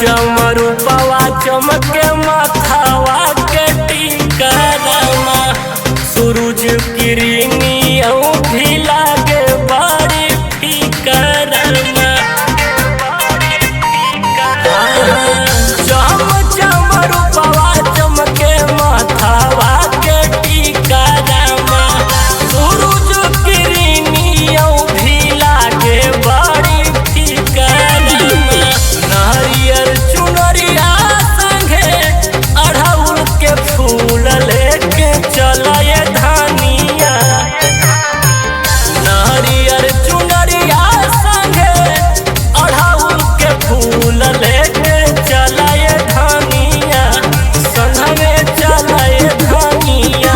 चमरूपवा चमके माथावा के टीका रामा सूरज किरनी भी लागे बड़ी फीका रामा चमरूपवा चमके माथावा के टीका रामा सूरज किरनी भी लागे बड़ी फीका रामा नारियल चुनरिया संगे अड़हुल के फूल लेके चलाए धानिया नारियल चुनरिया संगे अड़हुल के फूल लेके चलाए धानिया संघवे चलाए धानिया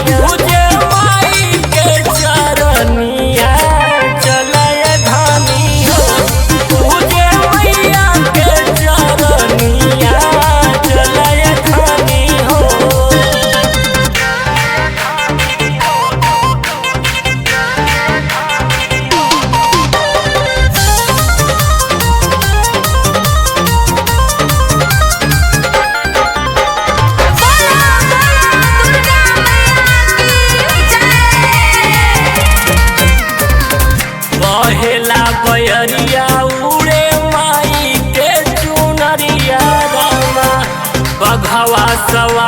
पूजे माई के चरनिया चलाए धानिया पूजे मैया के चरनिया चलाए धानी हो। बहेला बयरिया उड़े माई के चुनरिया रामा बघवा सवा